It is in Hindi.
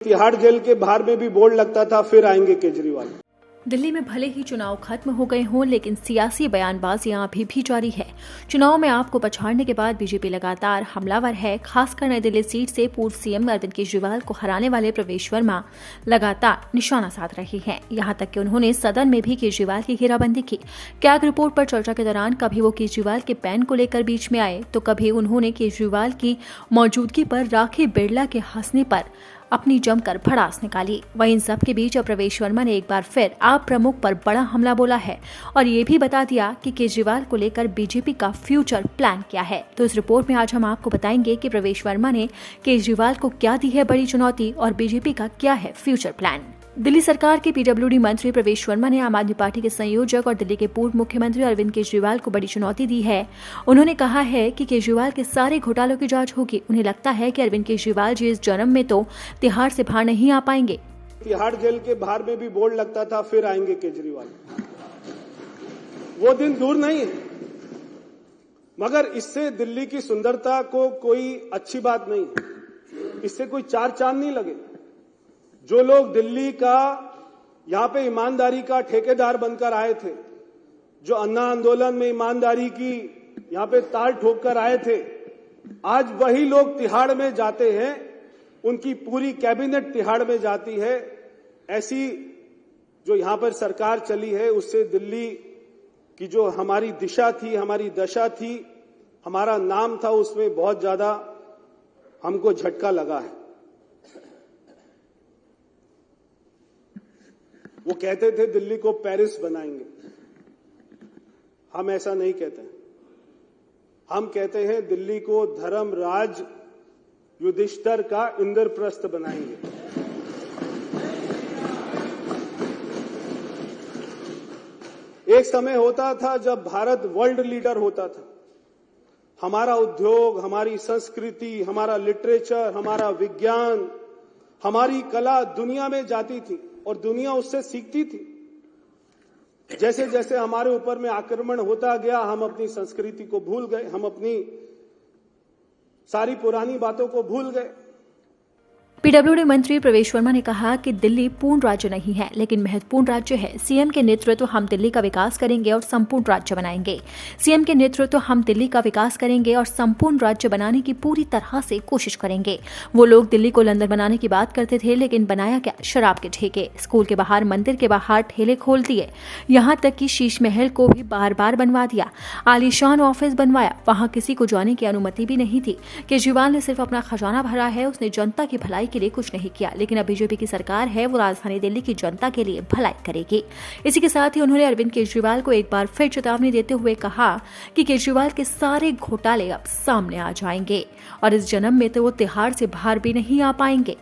तिहाड़ जेल के बाहर में भी बोर्ड लगता था, फिर आएंगे केजरीवाल। दिल्ली में भले ही चुनाव खत्म हो गए हों, लेकिन सियासी बयानबाजियां अभी भी जारी है। चुनाव में आपको पछाड़ने के बाद बीजेपी लगातार हमलावर है। खासकर नई दिल्ली सीट से पूर्व सीएम अरविंद केजरीवाल को हराने वाले प्रवेश वर्मा लगातार निशाना साध रही हैं। यहां तक कि उन्होंने सदन में भी केजरीवाल की घेराबंदी की। कैग रिपोर्ट पर चर्चा के दौरान कभी वो केजरीवाल के पैन को लेकर बीच में आए, तो कभी उन्होंने केजरीवाल की मौजूदगी पर राखी बिरला के हंसने पर अपनी जमकर भड़ास निकाली। वहीं इन सब के बीच अब प्रवेश वर्मा ने एक बार फिर आप प्रमुख पर बड़ा हमला बोला है और ये भी बता दिया कि केजरीवाल को लेकर बीजेपी का फ्यूचर प्लान क्या है। तो इस रिपोर्ट में आज हम आपको बताएंगे कि प्रवेश वर्मा ने केजरीवाल को क्या दी है बड़ी चुनौती और बीजेपी का क्या है फ्यूचर प्लान। दिल्ली सरकार के पीडब्ल्यूडी मंत्री प्रवेश वर्मा ने आम आदमी पार्टी के संयोजक और दिल्ली के पूर्व मुख्यमंत्री अरविंद केजरीवाल को बड़ी चुनौती दी है। उन्होंने कहा है कि केजरीवाल के सारे घोटालों की जांच होगी। उन्हें लगता है कि अरविंद केजरीवाल जी इस जन्म में तो तिहाड़ से बाहर नहीं आ पाएंगे। तिहाड़ जेल के बाहर में भी बोर्ड लगता था, फिर आएंगे केजरीवाल। वो दिन दूर नहीं है, मगर इससे दिल्ली की सुंदरता को कोई अच्छी बात नहीं है। इससे कोई चार चांद नहीं लगे। जो लोग दिल्ली का यहां पे ईमानदारी का ठेकेदार बनकर आए थे, जो अन्ना आंदोलन में ईमानदारी की यहां पे ताल ठोक कर आए थे, आज वही लोग तिहाड़ में जाते हैं। उनकी पूरी कैबिनेट तिहाड़ में जाती है। ऐसी जो यहां पर सरकार चली है, उससे दिल्ली की जो हमारी दिशा थी, हमारी दशा थी, हमारा नाम था, उसमें बहुत ज्यादा हमको झटका लगा है। वो कहते थे दिल्ली को पेरिस बनाएंगे। हम ऐसा नहीं कहते। हम कहते हैं दिल्ली को धर्मराज युधिष्ठिर का इंद्रप्रस्थ बनाएंगे। एक समय होता था जब भारत वर्ल्ड लीडर होता था। हमारा उद्योग, हमारी संस्कृति, हमारा लिटरेचर, हमारा विज्ञान, हमारी कला दुनिया में जाती थी और दुनिया उससे सीखती थी। जैसे जैसे हमारे ऊपर में आक्रमण होता गया, हम अपनी संस्कृति को भूल गए, हम अपनी सारी पुरानी बातों को भूल गए। पीडब्ल्यूडी मंत्री प्रवेश वर्मा ने कहा कि दिल्ली पूर्ण राज्य नहीं है, लेकिन महत्वपूर्ण राज्य है। सीएम के नेतृत्व हम दिल्ली का विकास करेंगे और संपूर्ण राज्य बनाएंगे। सीएम के नेतृत्व हम दिल्ली का विकास करेंगे और संपूर्ण राज्य बनाने की पूरी तरह से कोशिश करेंगे। वो लोग दिल्ली को लंदन बनाने की बात करते थे, लेकिन बनाया क्या? शराब के ठेके। स्कूल के बाहर, मंदिर के बाहर ठेले खोल दिए। यहाँ तक कि शीश महल को भी बार बार बनवा दिया। आलीशान ऑफिस बनवाया, वहां किसी को जाने की अनुमति भी नहीं थी। केजरीवाल ने सिर्फ अपना खजाना भरा है, उसने जनता की भलाई के लिए कुछ नहीं किया। लेकिन अब बीजेपी की सरकार है, वो राजधानी दिल्ली की जनता के लिए भलाई करेगी। इसी के साथ ही उन्होंने अरविंद केजरीवाल को एक बार फिर चेतावनी देते हुए कहा कि केजरीवाल के सारे घोटाले अब सामने आ जाएंगे और इस जन्म में तो वो तिहाड़ से बाहर भी नहीं आ पाएंगे।